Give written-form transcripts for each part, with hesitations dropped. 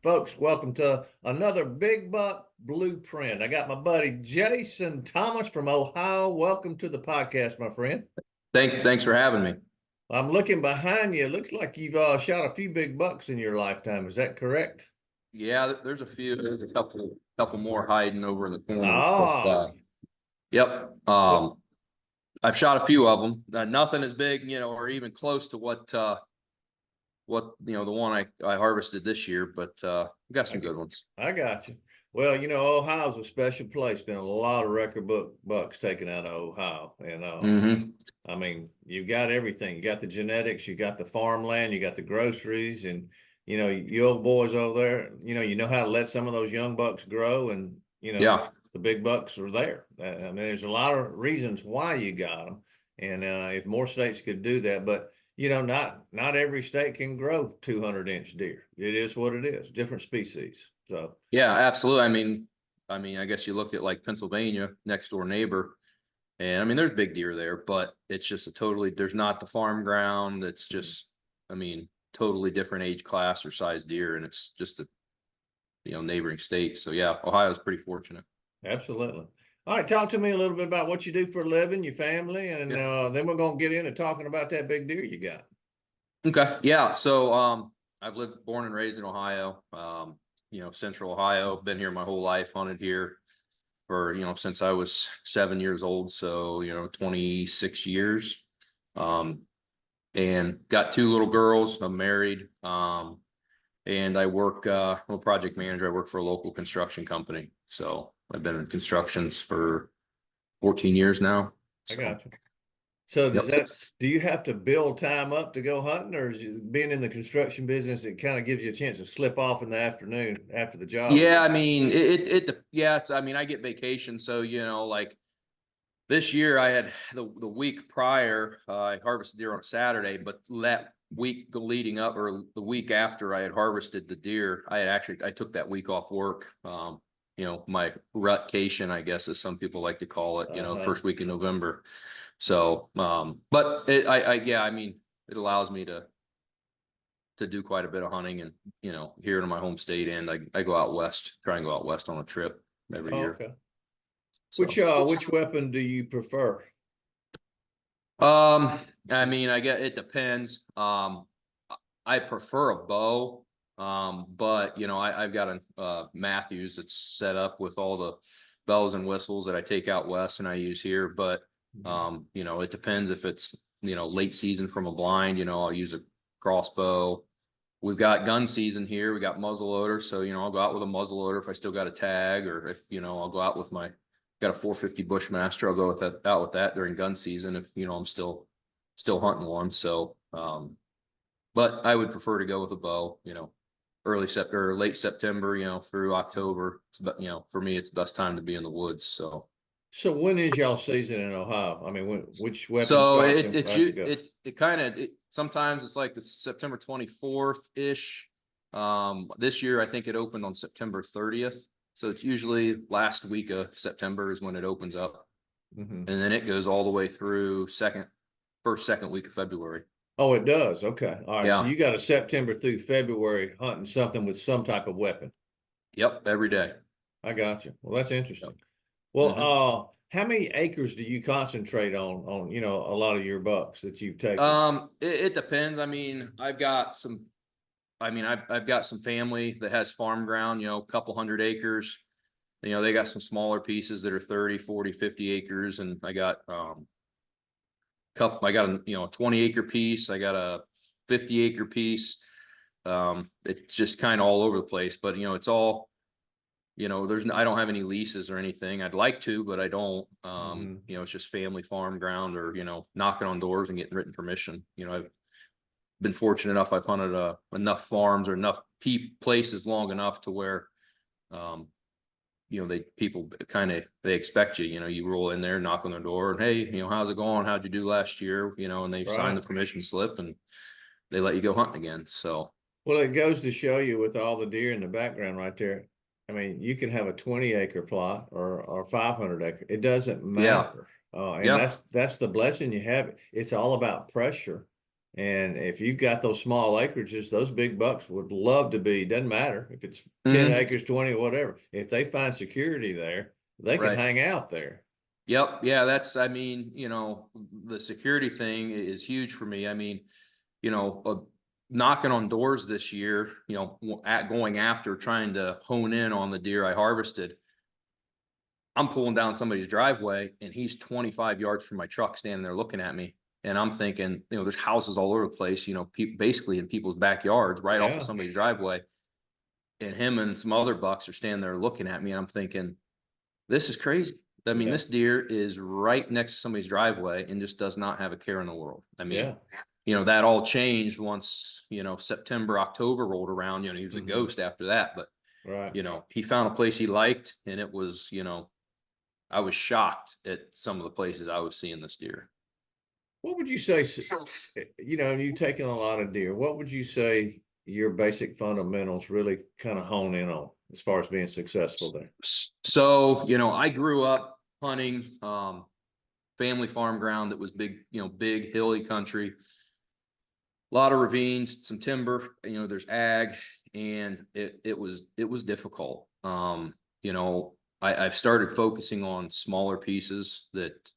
Folks, welcome to another Big Buck Blueprint. I got my buddy Jason Thomas from Ohio. Welcome to the podcast, my friend. Thanks for having me. I'm looking behind you. It looks like you've shot a few big bucks in your lifetime. Is that correct? Yeah, there's a few. There's a couple more hiding over in the corner. Ah, Yep. I've shot a few of them. Nothing as big, or even close to what the one I harvested this year, but we got some good ones. I got you. Well, Ohio's a special place. Been a lot of record bucks taken out of Ohio, and I mean, you got everything. You got the genetics, you got the farmland, you got the groceries, and you old boys over there, you know how to let some of those young bucks grow, and Yeah. the big bucks are there. I mean, there's a lot of reasons why you got them, and if more states could do that, but not every state can grow 200-inch deer. It is what it is, different species. So Yeah, absolutely. I mean, I guess you look at like Pennsylvania, next door neighbor, and I mean, there's big deer there, but it's just there's not the farm ground. It's just, totally different age class or size deer, and it's just a, neighboring state. So yeah, Ohio's pretty fortunate. absolutely. All right, talk to me a little bit about what you do for a living, your family, and then we're gonna get into talking about that big deer you got. Okay. Yeah. So I've born and raised in Ohio, central Ohio. Been here my whole life, hunted here for, since I was 7 years old. So, 26 years. And got two little girls. I'm married. And I work, I'm a project manager. I work for a local construction company. So I've been in constructions for 14 years now. I So. got you. So Yep. do you have to build time up to go hunting, or being in the construction business, it kind of gives you a chance to slip off in the afternoon after the job? Yeah, I mean, I get vacation. So, like this year I had the week prior, I harvested deer on a Saturday, but that week leading up, or the week after I had harvested the deer, I took that week off work. My rutcation, I guess, as some people like to call it, first week in November. So, but it allows me to do quite a bit of hunting, and here in my home state, and I go out west, try and go out west on a trip every year. Okay. So. Which weapon do you prefer? I guess it depends. I prefer a bow. But I've got a Matthews that's set up with all the bells and whistles that I take out west and I use here. But it depends if it's late season from a blind. I'll use a crossbow. We've got gun season here. We got muzzleloader, so I'll go out with a muzzleloader if I still got a tag, or if I'll go out with got a 450 Bushmaster. I'll go out with that during gun season if I'm still hunting one. So but I would prefer to go with a bow, early September, late September, through October. For me, it's the best time to be in the woods. So when is y'all season in Ohio? I mean, which weapons? So sometimes it's like the September 24th ish. This year I think it opened on September 30th. So it's usually last week of September is when it opens up. And then it goes all the way through second week of February. Oh, it does. Okay. All right. Yeah. So you got a September through February hunting something with some type of weapon. Yep. Every day. I got you. Well, that's interesting. Yep. Well, how many acres do you concentrate on, a lot of your bucks that you've taken? It depends. I've got some family that has farm ground, a couple hundred acres. They got some smaller pieces that are 30, 40, 50 acres. And I got a 20-acre piece. I got a 50-acre piece. It's just kind of all over the place, but it's all, I don't have any leases or anything. I'd like to, but I don't. It's just family farm ground, or knocking on doors and getting written permission. I've been fortunate enough. I've hunted enough farms or enough places long enough to where people they expect you. You roll in there, knock on their door, and hey, how's it going? How'd you do last year? And they sign the permission slip and they let you go hunting again. So well, it goes to show you, with all the deer in the background right there, I mean, you can have a 20-acre plot or 500-acre. It doesn't matter. And that's the blessing you have. It's all about pressure. And if you've got those small acreages, those big bucks would love to be, doesn't matter if it's 10 Mhm. acres, 20, whatever. If they find security there, they can Right. hang out there. Yep. Yeah. That's, I mean, the security thing is huge for me. I mean, knocking on doors this year, at going after trying to hone in on the deer I harvested. I'm pulling down somebody's driveway and he's 25 yards from my truck standing there looking at me. And I'm thinking, there's houses all over the place, basically in people's backyards, right off of Yeah. somebody's driveway. And him and some other bucks are standing there looking at me. And I'm thinking, this is crazy. I mean, Yeah. this deer is right next to somebody's driveway and just does not have a care in the world. I mean, that all changed once, September, October rolled around, he was a ghost after that, but Right. he found a place he liked and it was, I was shocked at some of the places I was seeing this deer. What would you say, you taking a lot of deer, what would you say your basic fundamentals really kind of hone in on as far as being successful there? So, I grew up hunting family farm ground that was big, big hilly country, a lot of ravines, some timber, there's ag, and it was difficult. I've started focusing on smaller pieces that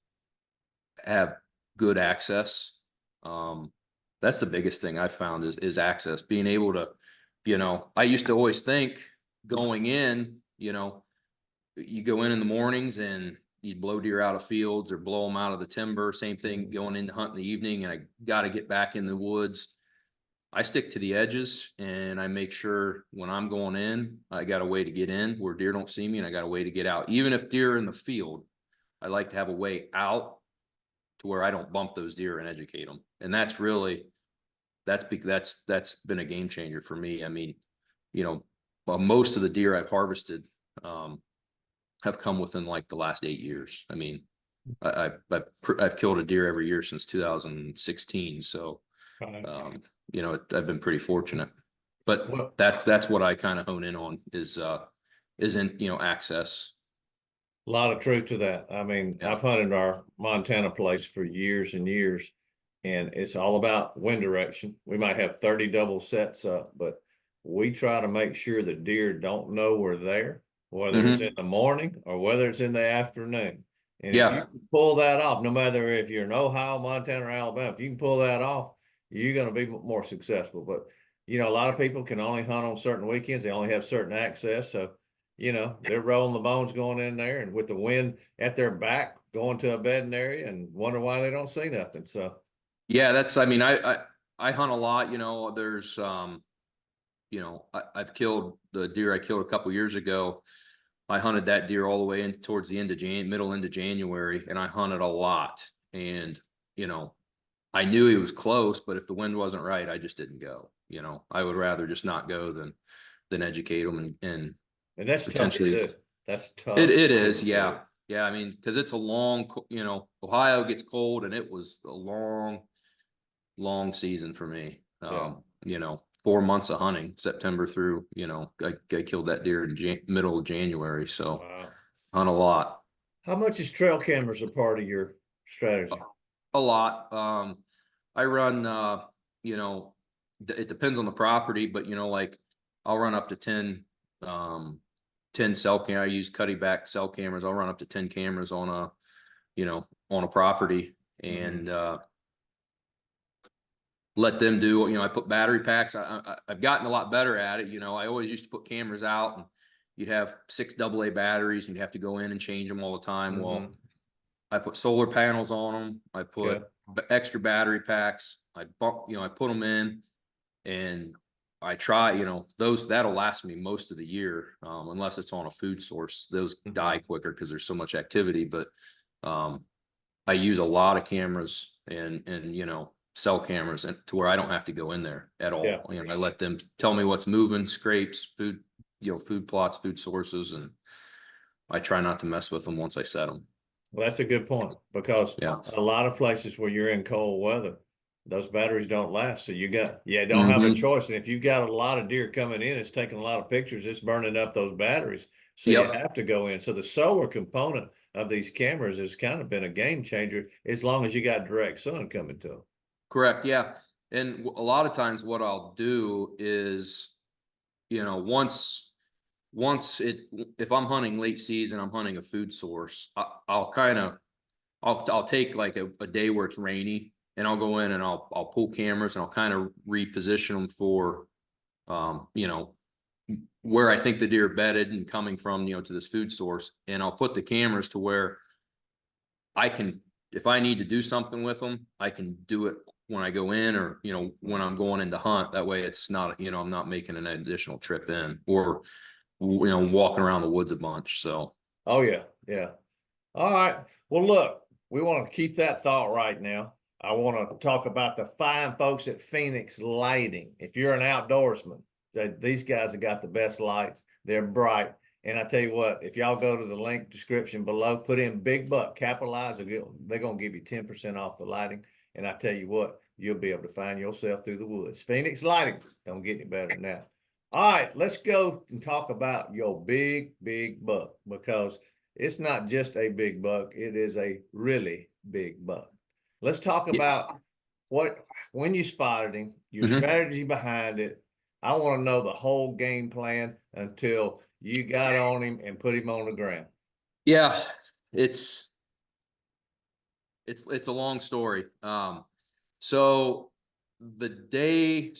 have good access. That's the biggest thing I found is access, being able to, I used to always think going in, you go in the mornings and you'd blow deer out of fields or blow them out of the timber. Same thing going into hunt in the evening, and I got to get back in the woods. I stick to the edges and I make sure when I'm going in, I got a way to get in where deer don't see me, and I got a way to get out. Even if deer are in the field, I like to have a way out to where I don't bump those deer and educate them. And that's really, that's been a game changer for me. I mean, most of the deer I've harvested have come within like the last 8 years. I mean, I've killed a deer every year since 2016. So, I've been pretty fortunate, but Well, that's what I kind of hone in on is access. a lot of truth to that. I mean, Yeah. I've hunted our Montana place for years and years, and it's all about wind direction. We might have 30 double sets up, but we try to make sure the deer don't know we're there, whether it's in the morning or whether it's in the afternoon. And if you Yeah. can pull that off, no matter if you're in Ohio, Montana, or Alabama, if you can pull that off, you're going to be more successful. But, a lot of people can only hunt on certain weekends. They only have certain access. So, they're rolling the bones going in there, and with the wind at their back, going to a bedding area and wonder why they don't see nothing. So, Yeah, I mean, I hunt a lot, there's, I've killed the deer I killed a couple years ago. I hunted that deer all the way in towards the end of middle into January, and I hunted a lot. And, I knew he was close, but if the wind wasn't right, I just didn't go. I would rather just not go than educate them and that's tough to potentially. do. That's tough. It is, yeah. Yeah, I mean, because it's a long, Ohio gets cold, and it was a long season for me. 4 months of hunting, September through, I killed that deer in middle of January. So Wow. hunt a lot. How much is trail cameras a part of your strategy? A lot. I run, it depends on the property, but like I'll run up to 10 cell cam. I use cutting back cell cameras. I'll run up to 10 cameras on a property, and let them do, I put battery packs. I've gotten a lot better at it. I always used to put cameras out and you'd have 6 AA batteries and you'd have to go in and change them all the time. Well, I put solar panels on them. I put extra battery packs. I put them in, and I try, that'll last me most of the year, unless it's on a food source. Those die quicker because there's so much activity. But I use a lot of cameras and cell cameras, and to where I don't have to go in there at all. I let them tell me what's moving, scrapes, food, food plots, food sources, and I try not to mess with them once I set them. Well, that's a good point, because a lot of places where you're in cold weather, those batteries don't last. So you don't have a choice. And if you've got a lot of deer coming in, it's taking a lot of pictures, it's burning up those batteries. So you have to go in. So the solar component of these cameras has kind of been a game changer, as long as you got direct sun coming to them. Correct. Yeah. And a lot of times what I'll do is, you know, if I'm hunting late season, I'm hunting a food source, I'll kind of, I'll take like a day where it's rainy, and I'll go in and I'll pull cameras, and I'll kind of reposition them for, you know, where I think the deer bedded and coming from, you know, to this food source. And I'll put the cameras to where I can, if I need to do something with them, I can do it when I go in, or, you know, when I'm going in to hunt. That way it's not, you know, I'm not making an additional trip in, or, you know, walking around the woods a bunch. So. Oh yeah. Yeah. All right. Well, look, we want to keep that thought right now. I want to talk about the fine folks at Phoenix Lighting. If you're an outdoorsman, these guys have got the best lights. They're bright. And I tell you what, if y'all go to the link description below, put in Big Buck, capitalize, they're going to give you 10% off the lighting. And I tell you what, you'll be able to find yourself through the woods. Phoenix Lighting, don't get any better than that. All right, let's go and talk about your big buck, because it's not just a big buck, it is a really big buck. Let's talk about when you spotted him, your strategy behind it. I want to know the whole game plan until you got on him and put him on the ground. Yeah, it's a long story. So the day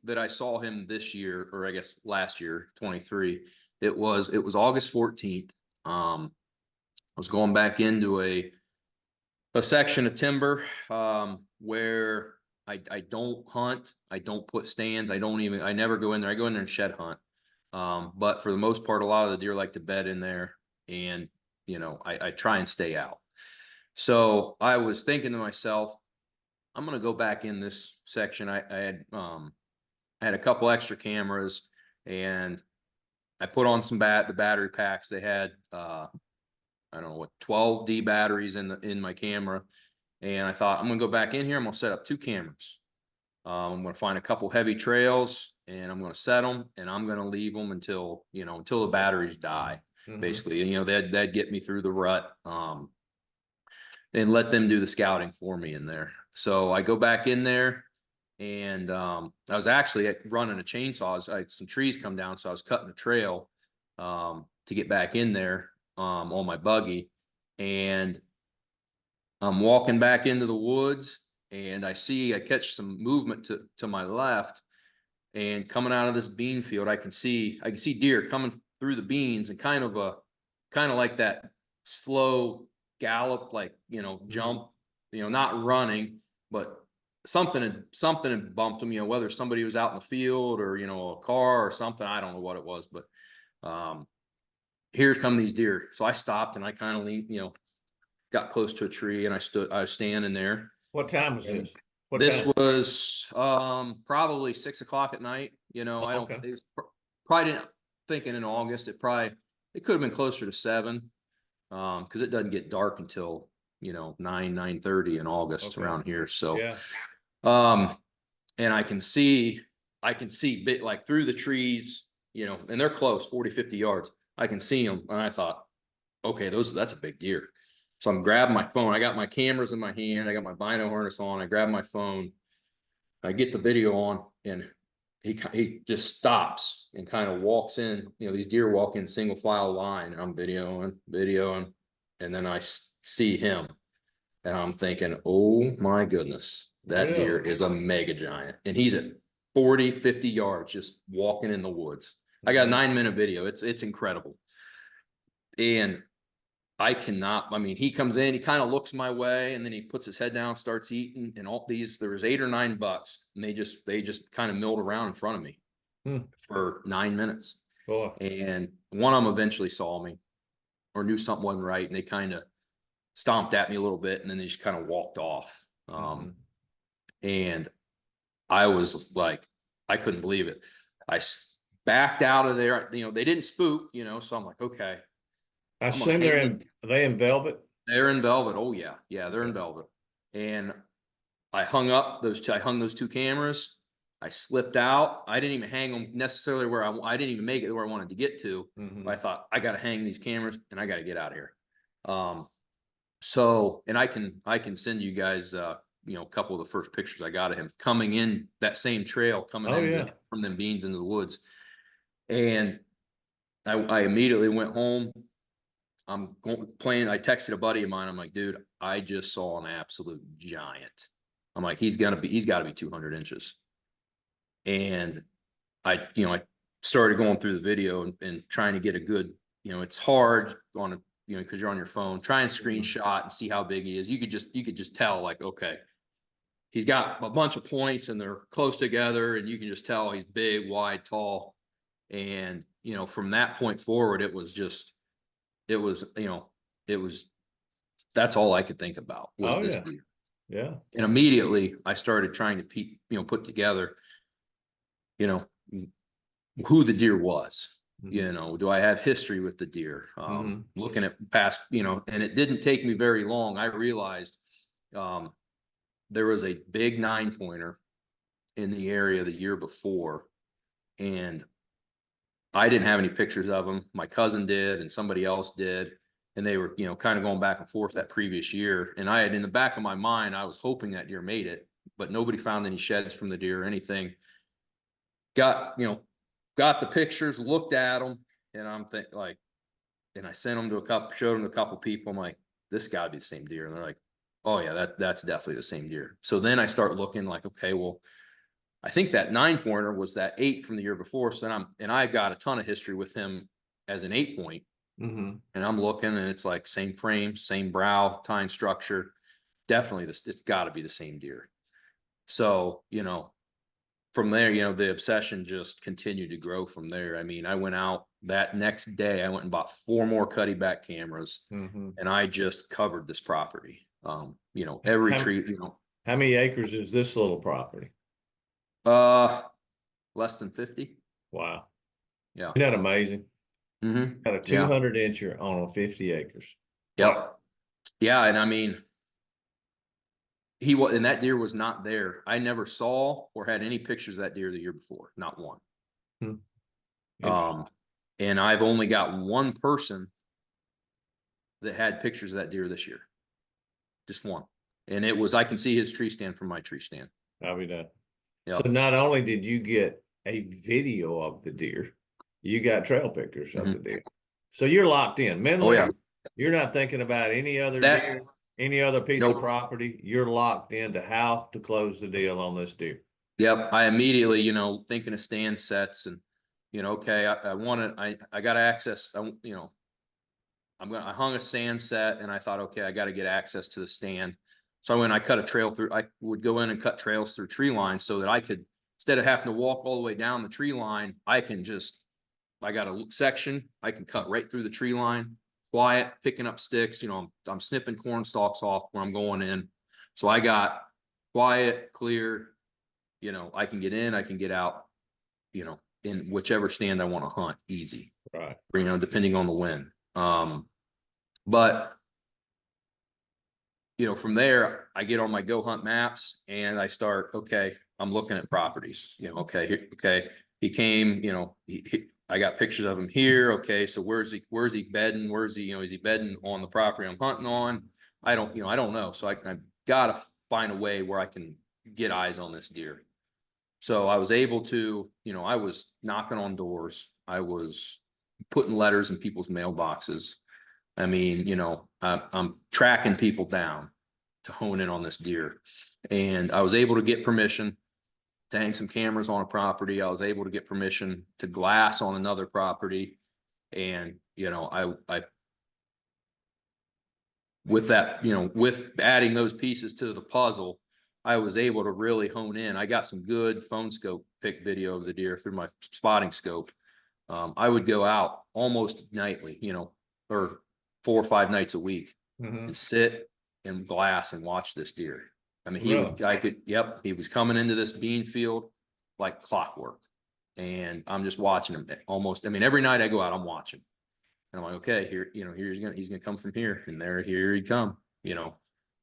that I saw him this year, or I guess last year, 23, it was August 14th. I was going back into a section of timber, where I don't hunt, I don't put stands, I never go in there. I go in there and shed hunt. But for the most part, a lot of the deer like to bed in there, and, you know, I try and stay out. So I was thinking to myself, I'm going to go back in this section. I had a couple extra cameras, and I put on the battery packs. They had, I don't know what, 12D batteries in my camera. And I thought, I'm going to go back in here. I'm going to set up 2 cameras. I'm going to find a couple heavy trails, and I'm going to set them, and I'm going to leave them until the batteries die. Basically, you know, that'd get me through the rut, and let them do the scouting for me in there. So I go back in there, and I was actually running a chainsaw. I had some trees come down, so I was cutting a trail, to get back in there, on my buggy. And I'm walking back into the woods, and I catch some movement to my left, and coming out of this bean field, I can see deer coming through the beans, and kind of like that slow gallop, like, you know, jump, you know, not running, but something had bumped them, you know, whether somebody was out in the field, or, you know, a car or something. I don't know what it was, but here come these deer. So I stopped, and I kind of leaned, you know, got close to a tree, and I was standing there. What time was this? This was probably 6 o'clock at night. You know, I don't, okay. it was probably didn't, thinking in August, it could have been closer to 7, because it doesn't get dark until, you know, 9:30 in August around here. So yeah. And I can see bit like through the trees, you know, and they're close, 40-50 yards. I can see them, and I thought, okay, that's a big deer. So I'm grabbing my phone. I got my cameras in my hand. I got my bino harness on. I grab my phone. I get the video on, and he just stops and kind of walks in. You know, these deer walk in single file line. I'm videoing, and then I see him, and I'm thinking, oh my goodness, that deer is a mega giant, and he's at 40-50 yards, just walking in the woods. I got a 9-minute video. It's incredible. And I mean, he comes in, he kind of looks my way, and then he puts his head down, starts eating, and there was 8 or 9 bucks, and they just kind of milled around in front of me for 9 minutes. And one of them eventually saw me, or knew something wasn't right, and they kind of stomped at me a little bit, and then they just kind of walked off. And I was like, I couldn't believe it. I backed out of there. You know, they didn't spook, you know, so I'm like, okay. I assume are they in velvet? They're in velvet. Oh yeah. Yeah, they're in velvet. And I hung those 2 cameras. I slipped out. I didn't even hang them necessarily where I didn't even make it where I wanted to get to. But I thought, I got to hang these cameras, and I got to get out of here. So, and I can send you guys you know, a couple of the first pictures I got of him coming in that same trail, coming in from them beans into the woods. And I immediately went home. I'm playing. I texted a buddy of mine. I'm like, dude, I just saw an absolute giant. I'm like, he's got to be 200 inches. And I started going through the video and trying to get a good, it's hard on a, cause you're on your phone, try and screenshot and see how big he is. You could just tell, like, okay, he's got a bunch of points and they're close together and you can just tell he's big, wide, tall. And, from that point forward, that's all I could think about was this deer. Yeah. And immediately I started trying to put together, who the deer was. Do I have history with the deer? Looking at past, and it didn't take me very long. I realized there was a big 9-pointer in the area the year before, and I didn't have any pictures of him. My cousin did, and somebody else did. And they were, kind of going back and forth that previous year. And I had, in the back of my mind, I was hoping that deer made it, but nobody found any sheds from the deer or anything. Got the pictures, looked at them, and I'm thinking, like, and I sent them to showed them to a couple people. I'm like, this got to be the same deer. And they're like, oh yeah, that's definitely the same deer. So then I start looking, like, okay, well, I think that 9-pointer was that 8 from the year before. So I got a ton of history with him as an 8-point. And I'm looking, and it's like same frame, same brow, tine structure. Definitely it's got to be the same deer. So, from there, the obsession just continued to grow from there. I mean, I went out that next day, I went and bought 4 more cutty back cameras, and I just covered this property. Every tree, How many acres is this little property? Less than 50. Wow. Yeah. Isn't that amazing? Got a 200 incher on 50 acres. Yep. Yeah. And I mean, and that deer was not there. I never saw or had any pictures of that deer the year before. Not one. And I've only got one person that had pictures of that deer this year. Just one. And I can see his tree stand from my tree stand. I'll be done. Yep. So not only did you get a video of the deer, you got trail pictures of the deer. So you're locked in mentally. Oh, yeah. You're not thinking about any other deer, any other piece of property. You're locked into how to close the deal on this deer. Yep. I immediately, thinking of stand sets and, okay, I got access. I hung a stand set, and I thought, okay, I got to get access to the stand. So I cut a trail through. I would go in and cut trails through tree lines so that I could, instead of having to walk all the way down the tree line, I got a section, I can cut right through the tree line, quiet, picking up sticks. I'm snipping corn stalks off where I'm going in. So I got quiet, clear, I can get in, I can get out, in whichever stand I want to hunt, easy. Right. Depending on the wind. But from there, I get on my Go Hunt maps and I start, okay, I'm looking at properties, okay, he came, I got pictures of him here. Okay. So where's he bedding? Is he bedding on the property I'm hunting on? I don't know. So I gotta find a way where I can get eyes on this deer. So I was able to, I was knocking on doors. I was putting letters in people's mailboxes. I mean, I'm tracking people down to hone in on this deer. And I was able to get permission to hang some cameras on a property. I was able to get permission to glass on another property. And, I with that, with adding those pieces to the puzzle, I was able to really hone in. I got some good phone scope pick video of the deer through my spotting scope. I would go out almost nightly, or 4 or 5 nights a week and sit and glass and watch this deer. I mean, he was coming into this bean field like clockwork, and I'm just watching him almost. I mean, every night I go out, I'm watching, and I'm like, okay, here, he's gonna come from here, and here he'd come.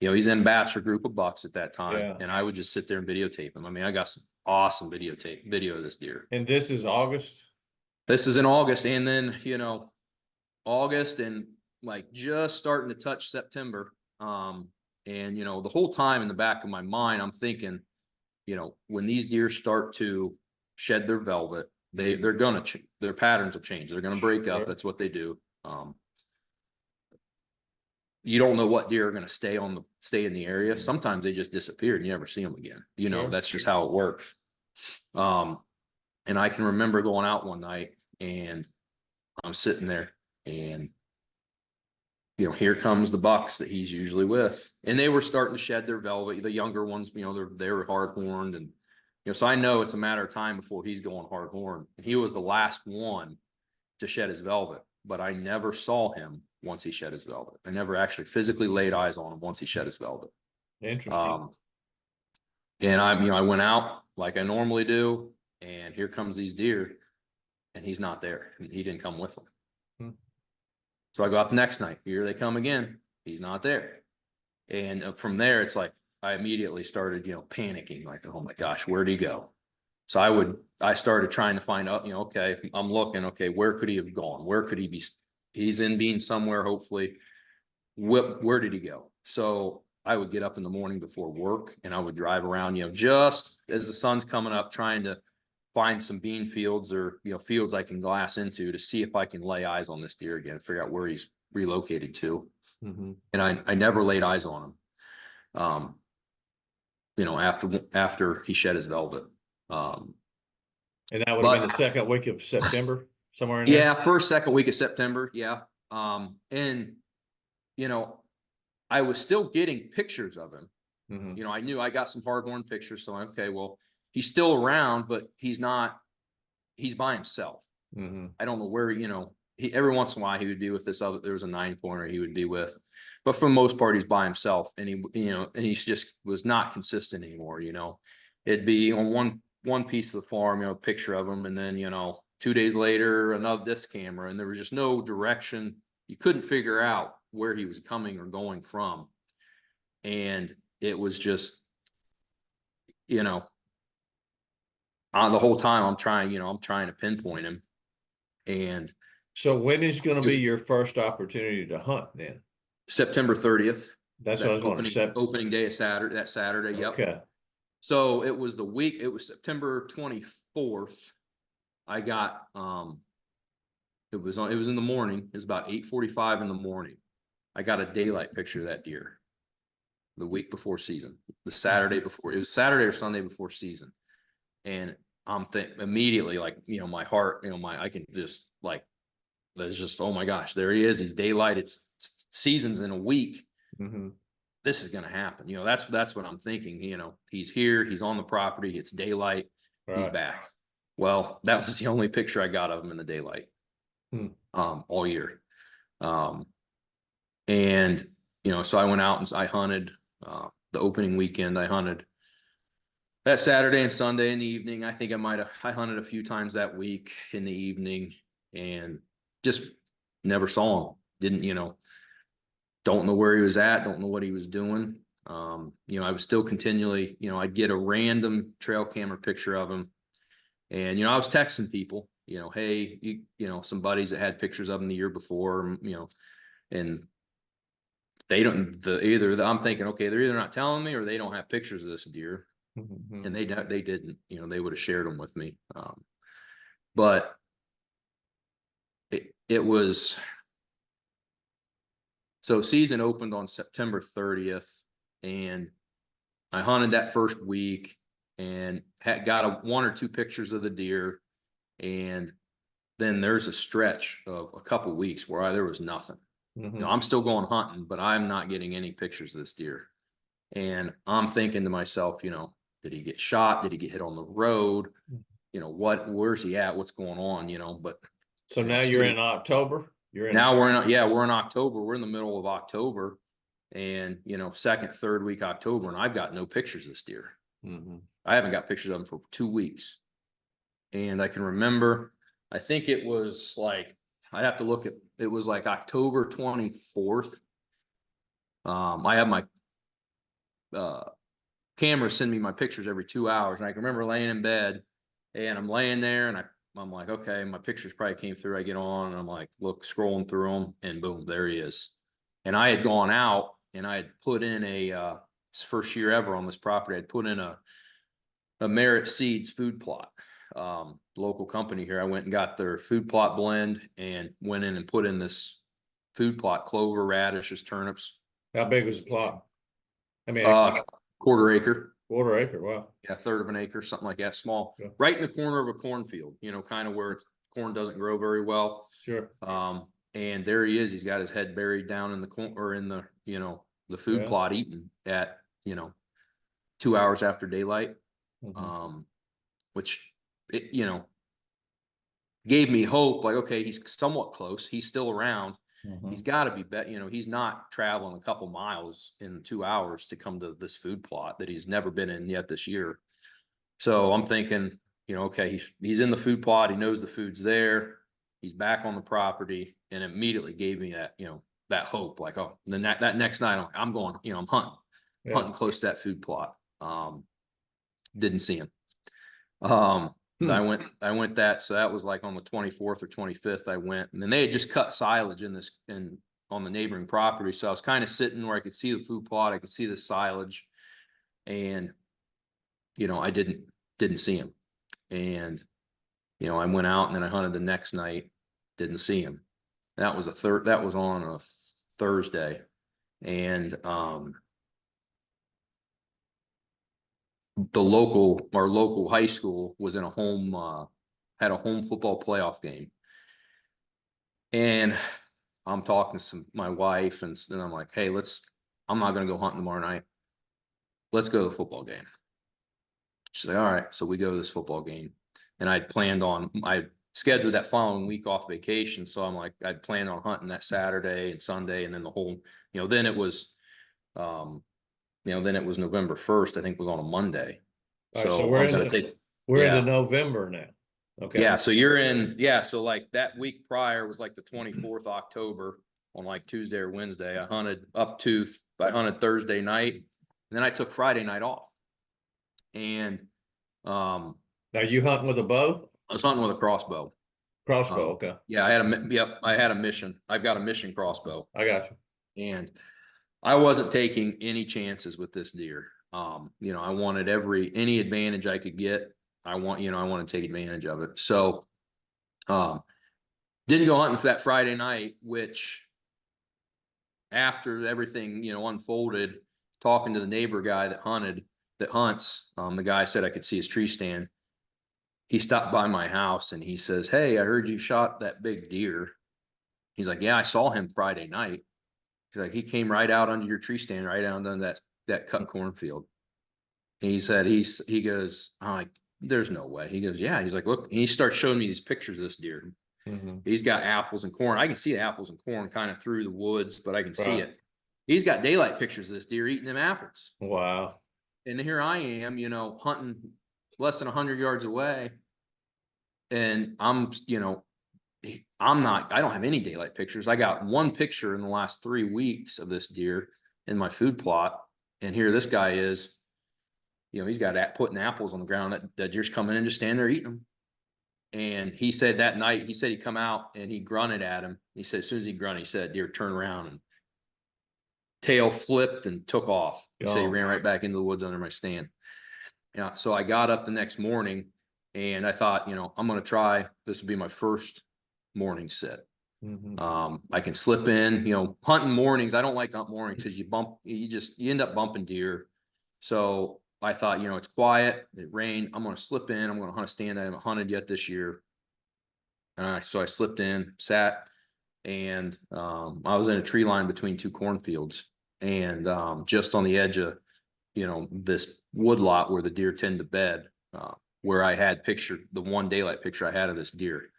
He's in bachelor group of bucks at that time, and I would just sit there and videotape him. I mean, I got some awesome video of this deer. And this is August. This is in August, and then August and like just starting to touch September. And, you know, the whole time in the back of my mind, I'm thinking, you know, when these deer start to shed their velvet, they're gonna their patterns will change. They're gonna break up. Sure. That's what they do. You don't know what deer are gonna stay in the area. Sometimes they just disappear and you never see them again. You know, Sure. that's just how it works. And I can remember going out one night and I'm sitting there and, you know, here comes the bucks that he's usually with. And they were starting to shed their velvet. The younger ones, you know, they were hard horned. And, you know, so I know it's a matter of time before he's going hard horned. And he was the last one to shed his velvet, but I never saw him once he shed his velvet. I never actually physically laid eyes on him once he shed his velvet. Interesting. And I went out like I normally do, and here comes these deer, and he's not there. He didn't come with them. Hmm. So I go out the next night. Here they come again. He's not there. And from there, it's like I immediately started, you know, panicking, like, oh my gosh, where'd he go? So I started trying to find out, you know, okay, I'm looking, okay, where could he have gone? Where could he be? He's in being somewhere, hopefully. Where did he go? So I would get up in the morning before work and I would drive around, you know, just as the sun's coming up, trying to find some bean fields or, you know, fields I can glass into to see if I can lay eyes on this deer again, figure out where he's relocated to. Mm-hmm. And I never laid eyes on him. You know, after he shed his velvet. And that would have been the second week of September, somewhere in there? Yeah, first, second week of September. Yeah. And, you know, I was still getting pictures of him. Mm-hmm. You know, I knew I got some hardhorn pictures. So, okay, well, he's still around, but he's by himself. Mm-hmm. I don't know where, you know, every once in a while he would be with this other, there was a 9-pointer he would be with, but for the most part, he's by himself, and he's just was not consistent anymore. You know, it'd be on one piece of the farm, you know, a picture of him. And then, you know, 2 days later, this camera, and there was just no direction. You couldn't figure out where he was coming or going from. And it was just, you know, the whole time I'm trying to pinpoint him. And so when is going to be your first opportunity to hunt then? September 30th. That's what I was going to say. Opening day of Saturday, that Saturday. Yep. Okay. So it was September 24th. I got, it was in the morning. It was about 8:45 in the morning. I got a daylight picture of that deer the week before season, the Saturday before. It was Saturday or Sunday before season. And I'm immediately, like, you know, my heart, you know, I can just like, there's just, oh my gosh, there he is. He's daylight. It's seasons in a week. Mm-hmm. This is going to happen. You know, that's what I'm thinking. You know, he's here, he's on the property, it's daylight, right. He's back. Well, that was the only picture I got of him in the daylight, all year. And, you know, so I went out and I hunted, the opening weekend. I hunted that Saturday and Sunday in the evening. I think I hunted a few times that week in the evening and just never saw him. Didn't, you know, don't know where he was at. Don't know what he was doing. You know, I was still continually, you know, I'd get a random trail camera picture of him. And, you know, I was texting people, you know, hey, you know, some buddies that had pictures of him the year before, you know, and they don't, I'm thinking, okay, they're either not telling me or they don't have pictures of this deer. Mm-hmm. And they didn't, you know, they would have shared them with me. But it was, so season opened on September 30th, and I hunted that first week and got 1 or 2 pictures of the deer. And then there's a stretch of a couple weeks where there was nothing. Mm-hmm. You know, I'm still going hunting, but I'm not getting any pictures of this deer. And I'm thinking to myself, you know, did he get shot? Did he get hit on the road? You know, where's he at? What's going on? You know, but so now you're in October. We're in October. We're in the middle of October, and, you know, 2nd, 3rd week October, and I've got no pictures of this deer. Mm-hmm. I haven't got pictures of him for 2 weeks. And I can remember, I think it was like, I'd have to look at, it was like October 24th. I have my camera send me my pictures every 2 hours. And I can remember laying in bed, and I'm laying there, and I'm like, okay, my pictures probably came through. I get on and I'm like, scrolling through them, and boom, there he is. And I had gone out and I had put in it's first year ever on this property. I'd put in a Merit Seeds food plot. Local company here. I went and got their food plot blend and went in and put in this food plot: clover, radishes, turnips. How big was the plot? I mean, quarter acre. Quarter acre. Wow. Yeah, third of an acre, something like that. Small, yeah. Right in the corner of a cornfield. Kind of where corn doesn't grow very well. Sure. And there he is. He's got his head buried down in the corn, or in the the food plot, eating at 2 hours after daylight. Which it gave me hope. Like, okay, he's somewhat close. He's still around. He's got to be he's not traveling a couple miles in 2 hours to come to this food plot that he's never been in yet this year. So I'm thinking, okay, he's in the food plot. He knows the food's there. He's back on the property, and immediately gave me that, that hope. Like, oh, then that next night I'm going, I'm hunting close to that food plot. Didn't see him. I went that, so that was like on the 24th or 25th I went, and then they had just cut silage on the neighboring property. So I was kind of sitting where I could see the food plot, I could see the silage, and I didn't see him. And I went out, and then I hunted the next night, didn't see him. That was on a Thursday. And our local high school was in had a home football playoff game. And I'm talking to my wife, and then I'm like, hey, I'm not going to go hunting tomorrow night. Let's go to the football game. She's like, all right. So we go to this football game, and I scheduled that following week off vacation. So I'm like, I'd planned on hunting that Saturday and Sunday, and then the whole, then it was, then it was November 1st, I think was on a Monday. So, so we're into November now. Okay. Yeah. So so like that week prior was like the 24th October on like Tuesday or Wednesday. I hunted Thursday night, and then I took Friday night off. And now you hunting with a bow? I was hunting with a crossbow. Crossbow, okay. Yeah, I had a mission. I've got a mission crossbow. I got you. And I wasn't taking any chances with this deer. I wanted any advantage I could get. I want to take advantage of it. So, didn't go hunting for that Friday night, which after everything, unfolded, talking to the neighbor guy that hunts, the guy said I could see his tree stand. He stopped by my house, and he says, hey, I heard you shot that big deer. He's like, yeah, I saw him Friday night. He's like, he came right out under your tree stand, right out under that cut cornfield. And he said, he goes, I'm like, there's no way. He goes, yeah. He's like, look, and he starts showing me these pictures of this deer. He's got apples and corn. I can see the apples and corn kind of through the woods, but I can see it. He's got daylight pictures of this deer eating them apples. Wow. And here I am, hunting less than 100 yards away. And I don't have any daylight pictures. I got one picture in the last 3 weeks of this deer in my food plot. And here this guy is, he's got putting apples on the ground. That deer's coming in, just standing there eating them. And he said that night, he come out and he grunted at him. He said, as soon as he grunted, he said, deer turned around and tail flipped and took off. He said he ran right back into the woods under my stand. Yeah. So I got up the next morning, and I thought, I'm going to try, this will be my first morning sit. I can slip in, hunting mornings. I don't like to hunt mornings because you end up bumping deer. So I thought, it's quiet, it rained, I'm going to slip in, I'm going to hunt a stand I haven't hunted yet this year. So I slipped in, sat, and I was in a tree line between two cornfields, and just on the edge of, this wood lot where the deer tend to bed, where I had the one daylight picture I had of this deer.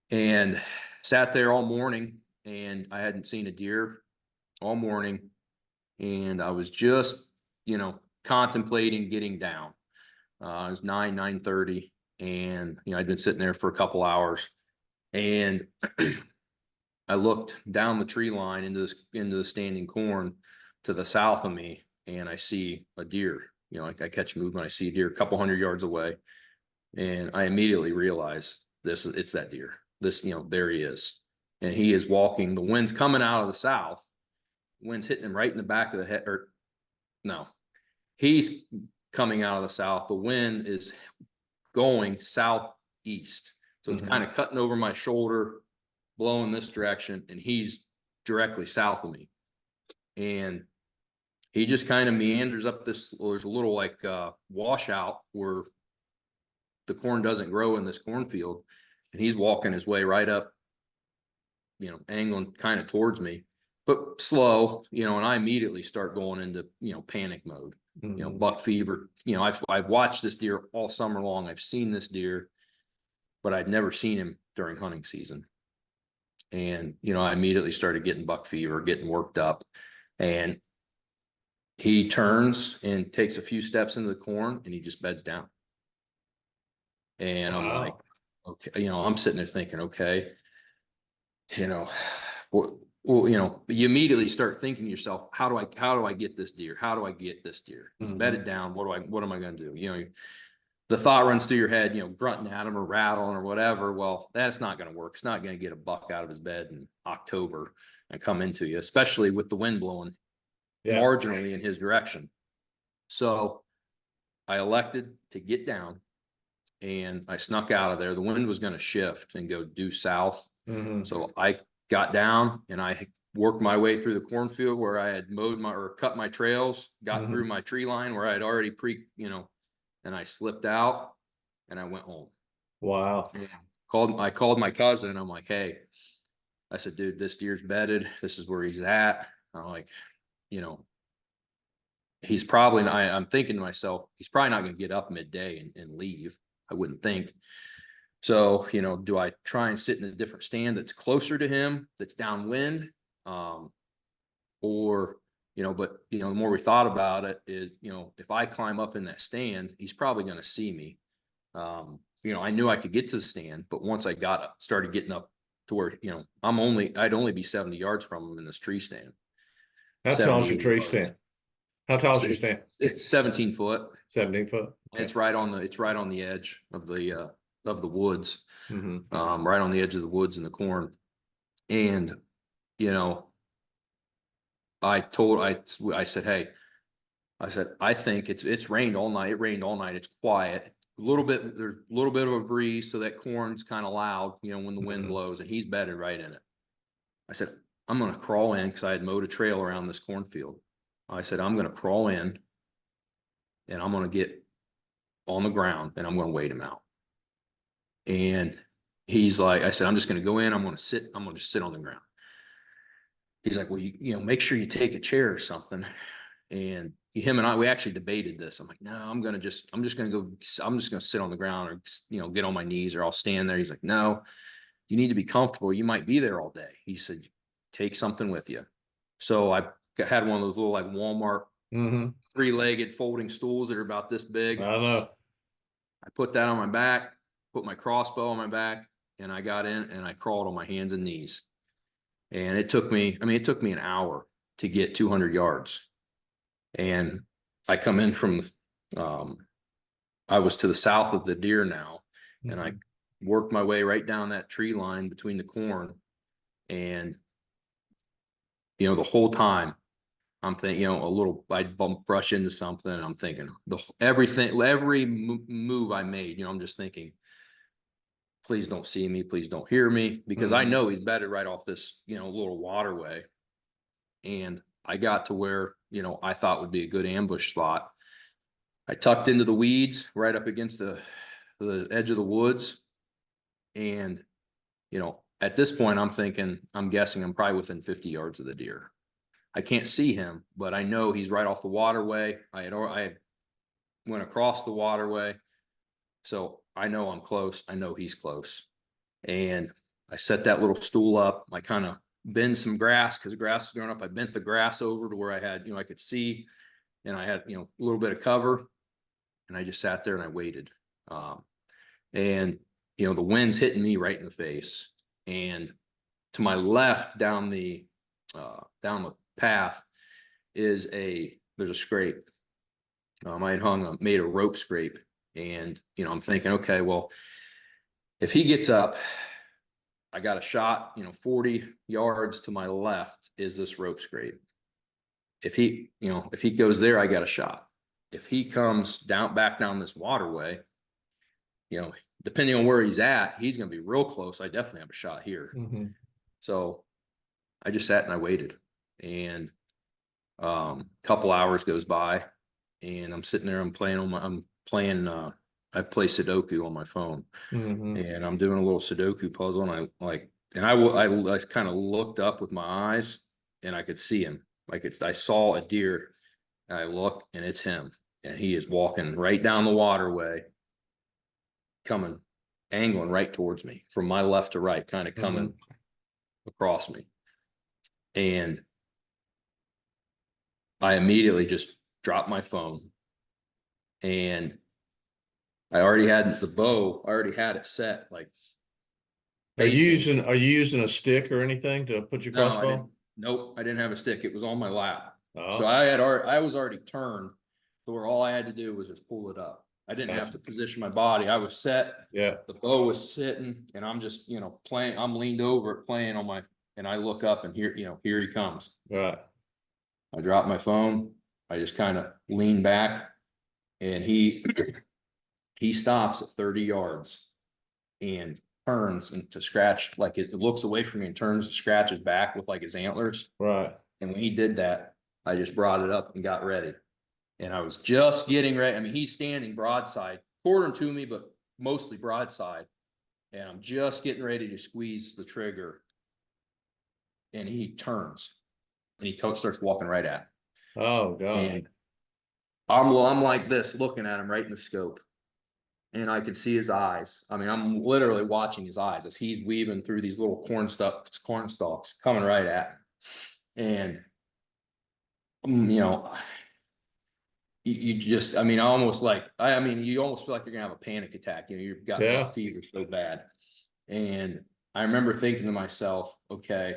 And sat there all morning, and I hadn't seen a deer all morning. And I was just, contemplating getting down. It was 9:30, and, I'd been sitting there for a couple hours, and I looked down the tree line into the standing corn to the south of me, and I see a deer. I catch movement. I see a deer a couple hundred yards away, and I immediately realized it's that deer. There he is, and he is walking. The wind's coming out of the south, wind's hitting him right in the back of the head, or no, he's coming out of the south. The wind is going southeast. So it's kind of cutting over my shoulder, blowing this direction, and he's directly south of me. And he just kind of meanders up this, there's a little like washout where the corn doesn't grow in this cornfield. And he's walking his way right up, angling kind of towards me, but slow, and I immediately start going into, panic mode, buck fever. I've watched this deer all summer long. I've seen this deer, but I'd never seen him during hunting season. And, I immediately started getting buck fever, getting worked up, and he turns and takes a few steps into the corn and he just beds down. And I'm like, okay, I'm sitting there thinking, okay, well, you immediately start thinking to yourself, how do I get this deer? How do I get this deer? He's bedded down. What am I going to do? The thought runs through your head, grunting at him or rattling or whatever. Well, that's not going to work. It's not going to get a buck out of his bed in October and come into you, especially with the wind blowing marginally in his direction. So I elected to get down and I snuck out of there. The wind was going to shift and go due south. So I got down and I worked my way through the cornfield where I had cut my trails, got through my tree line where I had already and I slipped out and I went home. Wow. I called my cousin and I'm like, hey, I said, dude, this deer's bedded. This is where he's at. I'm like, he's probably, I'm thinking to myself, he's probably not going to get up midday and leave. I wouldn't think. So, do I try and sit in a different stand that's closer to him, that's downwind? Or, but, the more we thought about it is, if I climb up in that stand, he's probably going to see me. I knew I could get to the stand, but once I started getting up to where, I'd only be 70 yards from him in this tree stand. How tall is your tree stand? How tall is your stand? It's 17 foot. 17 foot. Okay. And it's right on the edge of the woods, right on the edge of the woods and the corn. And, I said, hey, I think it's rained all night. It rained all night. It's quiet. There's a little bit of a breeze. So that corn's kind of loud, when the wind blows, and he's bedded right in it. I said, I'm going to crawl in because I had mowed a trail around this cornfield. I said, I'm going to crawl in and I'm going to get on the ground and I'm going to wait him out. And he's like, I said, I'm just going to go in. I'm going to just sit on the ground. He's like, well, make sure you take a chair or something. And him and I, we actually debated this. I'm like, no, I'm just going to sit on the ground or, get on my knees or I'll stand there. He's like, no, you need to be comfortable. You might be there all day. He said, take something with you. So I had one of those little like Walmart 3-legged folding stools that are about this big. I know. I put that on my back, put my crossbow on my back, and I got in and I crawled on my hands and knees. And it took me an hour to get 200 yards. And I come in from, I was to the south of the deer now, and I worked my way right down that tree line between the corn. And, the whole time I'm thinking, I'd brush into something. And I'm thinking every move I made, I'm just thinking, please don't see me. Please don't hear me, because I know he's bedded right off this, little waterway. And I got to where, I thought would be a good ambush spot. I tucked into the weeds right up against the edge of the woods. And, at this point I'm guessing I'm probably within 50 yards of the deer. I can't see him, but I know he's right off the waterway. I had went across the waterway. So I know I'm close. I know he's close. And I set that little stool up. I kind of bend some grass because the grass was growing up. I bent the grass over to where I had, I could see, and I had, a little bit of cover, and I just sat there and I waited. And, the wind's hitting me right in the face. And to my left down the path there's a scrape. I had made a rope scrape. And, I'm thinking, okay, well, if he gets up, I got a shot, 40 yards to my left is this rope scrape. if he goes there, I got a shot. If he comes back down this waterway, depending on where he's at, he's going to be real close. I definitely have a shot here. So I just sat and I waited, and couple hours goes by, and I'm sitting there, I'm playing, I play Sudoku on my phone, and I'm doing a little Sudoku puzzle, and I kind of looked up with my eyes, and I could see him. I saw a deer, and I look, and it's him, and he is walking right down the waterway, angling right towards me from my left to right, kind of coming across me. And I immediately just dropped my phone, and I already had the bow. I already had it set. Like, are you using a stick or anything to put your crossbow? Nope, I didn't have a stick. It was on my lap. Oh. So I was already turned to where all I had to do was just pull it up. I didn't have to position my body. I was set. Yeah. The bow was sitting, and I'm just, playing. I'm leaned over it, playing on my, and I look up, and here he comes. Right. I dropped my phone. I just kind of leaned back, and he stops at 30 yards and turns and to scratch, like it looks away from me and turns to scratch his back with like his antlers. Right. And when he did that, I just brought it up and got ready. And I was just getting ready. I mean, he's standing broadside, quartering to me, but mostly broadside. And I'm just getting ready to squeeze the trigger. And he turns, and he starts walking right at me. Oh, God. And I'm like this, looking at him right in the scope. And I could see his eyes. I mean, I'm literally watching his eyes as he's weaving through these little corn stalks coming right at me. And, you just, I mean, you almost feel like you're gonna have a panic attack. You've got that fever so bad. And I remember thinking to myself, okay,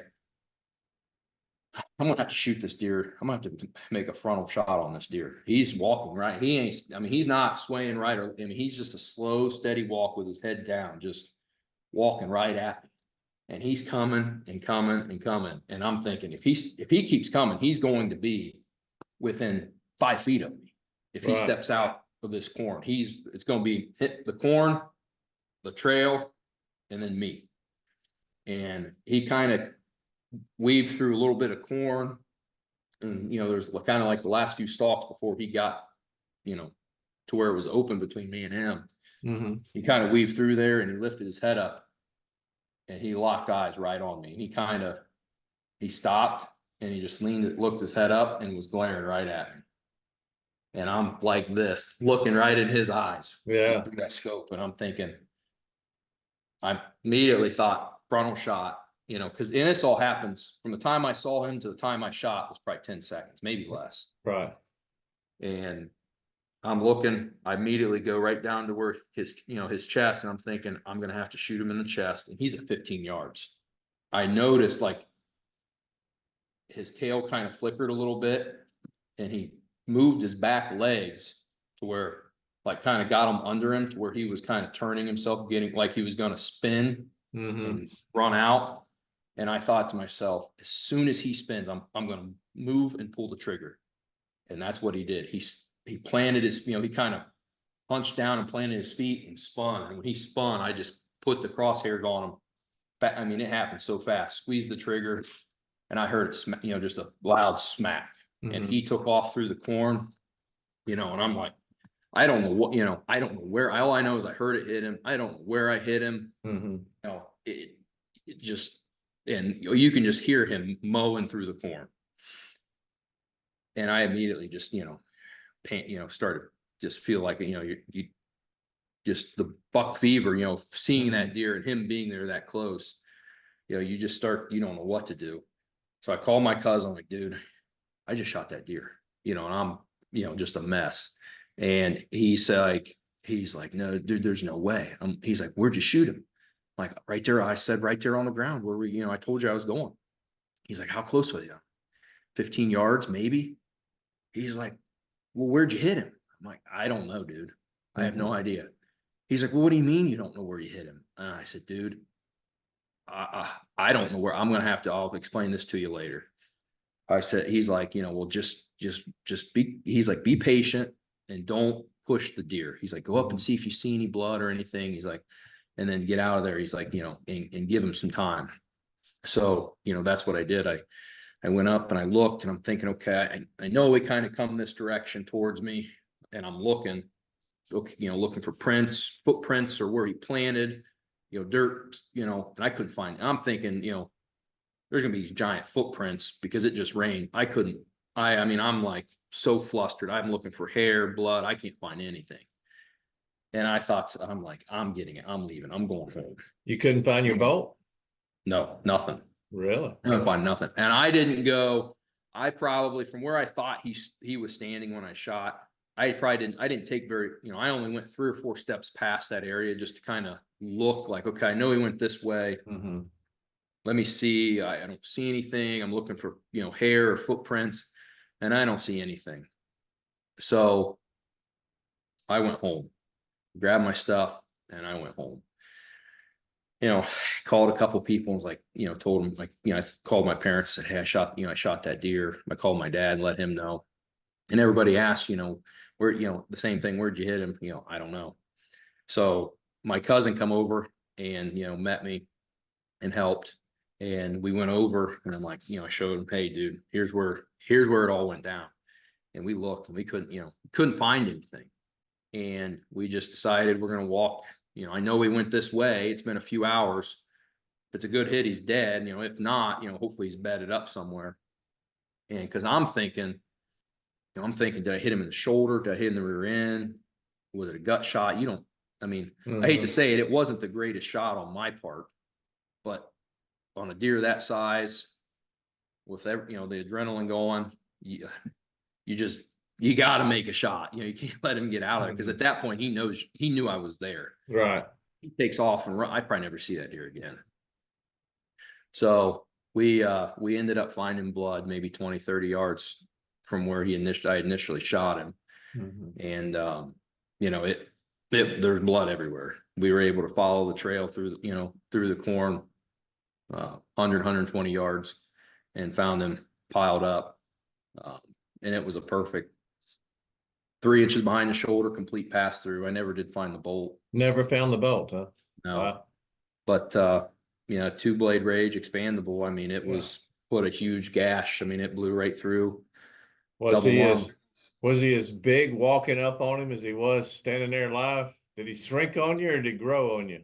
I'm gonna have to shoot this deer. I'm gonna have to make a frontal shot on this deer. He's walking right. He's not swaying right. He's just a slow, steady walk with his head down, just walking right at me. And he's coming and coming and coming. And I'm thinking, if he keeps coming, he's going to be within 5 feet of me. If he steps out of this corn, it's going to be hit the corn, the trail, and then me. And he kind of weaved through a little bit of corn, and there's kind of like the last few stalks before he got to where it was open between me and him. He kind of weaved through there, and he lifted his head up, and he locked eyes right on me. He stopped, and he just looked his head up, and was glaring right at me. And I'm like this, looking right in his eyes through that scope, and I'm thinking, I immediately thought frontal shot. Because this all happens from the time I saw him to the time I shot was probably 10 seconds, maybe less. Right. And I'm looking, I immediately go right down to where his chest, and I'm thinking I'm going to have to shoot him in the chest. And he's at 15 yards. I noticed like his tail kind of flickered a little bit, and he moved his back legs to where like kind of got him under him to where he was kind of turning himself, getting like he was going to spin and run out. And I thought to myself, as soon as he spins, I'm going to move and pull the trigger. And that's what he did. He planted his, he kind of hunched down and planted his feet and spun. And when he spun, I just put the crosshairs on him. I mean, it happened so fast. Squeezed the trigger, and I heard it, just a loud smack. And he took off through the corn, and I'm like, I don't know what, I don't know where. All I know is I heard it hit him. I don't know where I hit him. It just. And you can just hear him mowing through the corn. And I immediately just, started just feel like, you just the buck fever, seeing that deer and him being there that close, you just start, you don't know what to do. So I called my cousin, I'm like, dude, I just shot that deer, and I'm, just a mess. And he's like, no, dude, there's no way. He's like, where'd you shoot him? Like right there, I said right there on the ground where I told you I was going. He's like, how close was you? 15 yards, maybe. He's like, well, where'd you hit him? I'm like, I don't know, dude. I have no idea. He's like, well, what do you mean you don't know where you hit him? And I said, dude, I don't know where. I'll explain this to you later. I said, he's like, well, just be, he's like, be patient and don't push the deer. He's like, go up and see if you see any blood or anything. He's like, and then get out of there. He's like, and give him some time. So, that's what I did. I went up and I looked and I'm thinking, okay, I know we kind of come this direction towards me, and I'm looking, looking for footprints or where he planted, dirt, and I couldn't find, I'm thinking, there's gonna be giant footprints because it just rained. I mean, I'm like so flustered. I'm looking for hair, blood. I can't find anything. And I thought, I'm like, I'm getting it. I'm leaving. I'm going home. You couldn't find your bolt? No, nothing. Really? I couldn't find nothing. And I didn't go, I probably, from where I thought he was standing when I shot, I didn't take very, I only went 3 or 4 steps past that area just to kind of look like, okay, I know he went this way. Let me see. I don't see anything. I'm looking for, hair or footprints, and I don't see anything. So I went home, grabbed my stuff, and I went home. Called a couple people and was like, told them, like, I called my parents, said, hey, I shot that deer. I called my dad, let him know. And everybody asked, where, the same thing, where'd you hit him? I don't know. So my cousin come over and, met me and helped. And we went over and I'm like, I showed him, hey dude, here's where it all went down. And we looked and we couldn't find anything. And we just decided we're going to walk. I know we went this way. It's been a few hours. If it's a good hit, he's dead. If not, hopefully he's bedded up somewhere. And cause I'm thinking, did I hit him in the shoulder? Did I hit him in the rear end? Was it a gut shot? I hate to say it, it wasn't the greatest shot on my part, but on a deer that size, with every, the adrenaline going, you got to make a shot. You can't let him get out of there, because at that point he knew I was there. Right. He takes off and run. I probably never see that deer again. So we ended up finding blood maybe 20, 30 yards from where I initially shot him. And there's blood everywhere. We were able to follow the trail through the corn, 120 yards, and found him piled up. And it was a perfect 3 inches behind the shoulder, complete pass through. I never did find the bolt. Never found the bolt, huh? No. Wow. But 2-blade rage expandable. It was put a huge gash. It blew right through. Was he as big walking up on him as he was standing there live? Did he shrink on you or did he grow on you?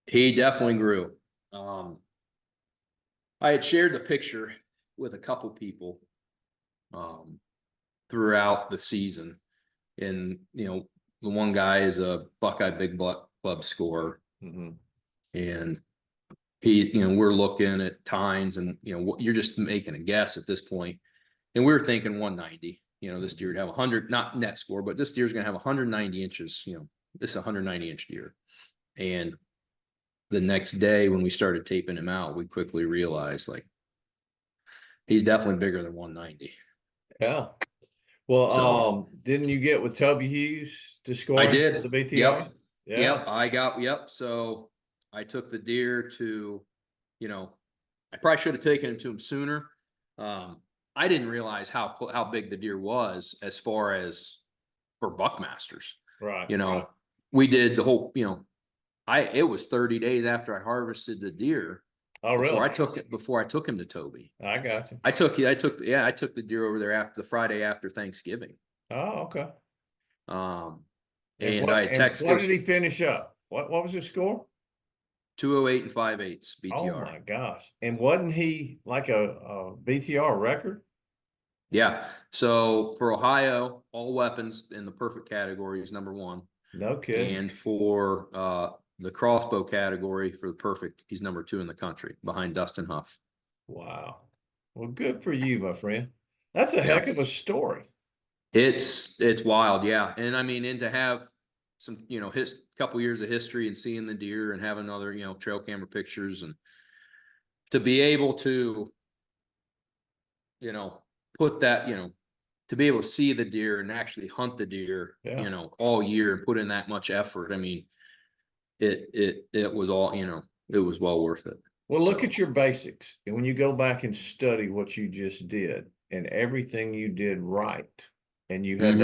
He definitely grew. I had shared the picture with a couple people throughout the season. And, the one guy is a Buckeye Big Club scorer. And he, we're looking at tines and, you're just making a guess at this point. And we were thinking 190, this deer would have 100, not net score, but this deer's going to have 190 inches, this is a 190-inch deer. And the next day when we started taping him out, we quickly realized, like, he's definitely bigger than 190. Yeah. Well, So, didn't you get with Toby Hughes to score I did the BTR? Yep. Yeah. Yep. So I took the deer to, I probably should have taken it to him sooner. I didn't realize how big the deer was as far as for Buckmasters. Right. Right. We did the whole, it was 30 days after I harvested the deer. Oh, really? Before I took him to Toby. I got you. I took the deer over there after the Friday after Thanksgiving. Oh, okay. And I texted. What did he finish up? What was his score? 208 and 5/8 BTR. Oh my gosh. And wasn't he like a BTR record? Yeah. So for Ohio, all weapons in the perfect category is #1. No kidding. And for the crossbow category for the perfect, he's #2 in the country behind Dustin Huff. Wow. Well, good for you, my friend. That's a heck of a story. It's wild. Yeah. And and to have some, his couple years of history and seeing the deer and having other, trail camera pictures, and to be able to, put that, to be able to see the deer and actually hunt the deer, all year and put in that much effort. It was all, it was well worth it. Well, look So, at your basics. And when you go back and study what you just did and everything you did right, and you had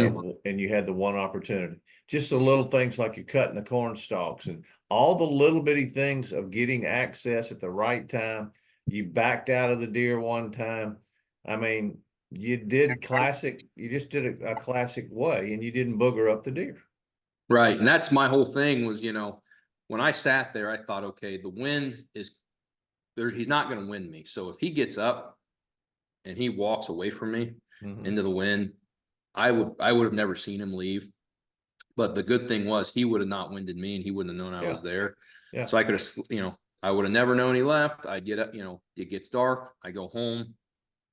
the one opportunity, just the little things like you cutting the corn stalks and all the little bitty things of getting access at the right time. You backed out of the deer one time. I mean, you just did a classic way, and you didn't booger up the deer. right. And that's my whole thing was, when I sat there, I thought, okay, the wind is there. He's not going to win me. So if he gets up and he walks away from me into the wind, I would have never seen him leave. But the good thing was he would have not winded me, and he wouldn't have known I was there. Yeah. So I could have, I would have never known he left. I'd get up, it gets dark. I go home,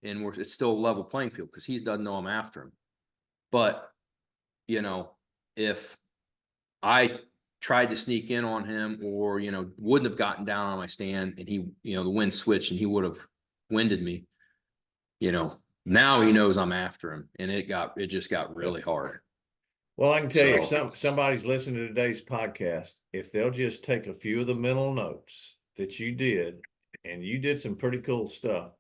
and it's still a level playing field because he doesn't know I'm after him. But, if I tried to sneak in on him or, wouldn't have gotten down on my stand and he, the wind switched and he would have winded me, now he knows I'm after him, and it just got really hard. Well, I can tell you, if somebody's listening to today's podcast, if they'll just take a few of the mental notes that you did, and you did some pretty cool stuff,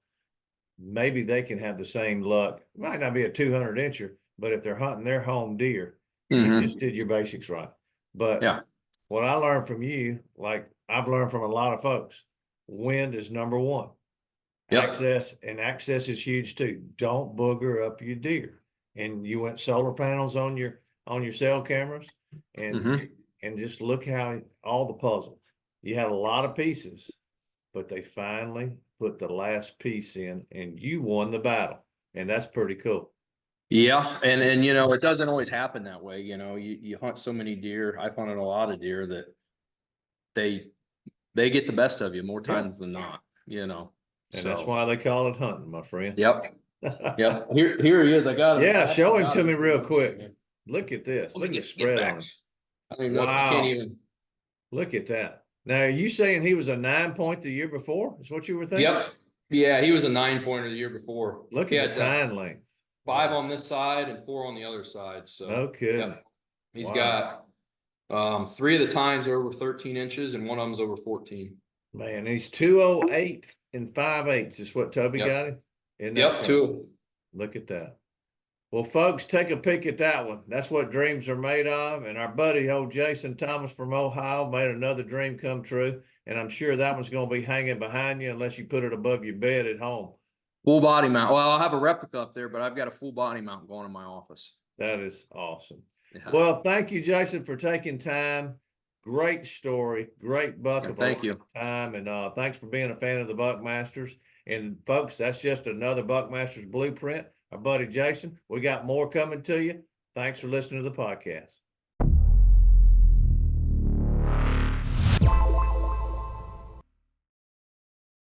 maybe they can have the same luck. It might not be a 200 incher, but if they're hunting their home deer, you just did your basics right. But what I learned from you, like I've learned from a lot of folks, wind is number one. Access is huge too. Don't booger up your deer. And you went solar panels on your cell cameras, and just look how all the puzzle. You had a lot of pieces, but they finally put the last piece in, and you won the battle, and that's pretty cool. Yeah, and it doesn't always happen that way. You hunt so many deer. I've hunted a lot of deer that they get the best of you more times than not. And that's why they call it hunting, my friend. Yep. Yep. Here he is. I got him. Yeah, show him to me real quick. Look at this. Look at the spread on him. I mean, wow. I can't even. Look at that. Now, are you saying he was a 9-point the year before? Is what you were thinking? Yep. Yeah, he was a 9-pointer the year before. Look at the tine length. 5 on this side and 4 on the other side. So no kidding. Yep. He's got 3 of the tines are over 13 inches and one of them's over 14. Man, he's 208 and 5/8 is what Toby got him. Yep, 2. Look at that. Well, folks, take a peek at that one. That's what dreams are made of. And our buddy, old Jason Thomas from Ohio, made another dream come true. And I'm sure that one's going to be hanging behind you unless you put it above your bed at home. Full body mount. Well, I'll have a replica up there, but I've got a full body mount going in my office. That is awesome. Yeah. Well, thank you, Jason, for taking time. Great story. Great buck of thank you. Time. And thanks for being a fan of the Buckmasters. And folks, that's just another Buckmasters blueprint. Our buddy Jason, we got more coming to you. Thanks for listening to the podcast.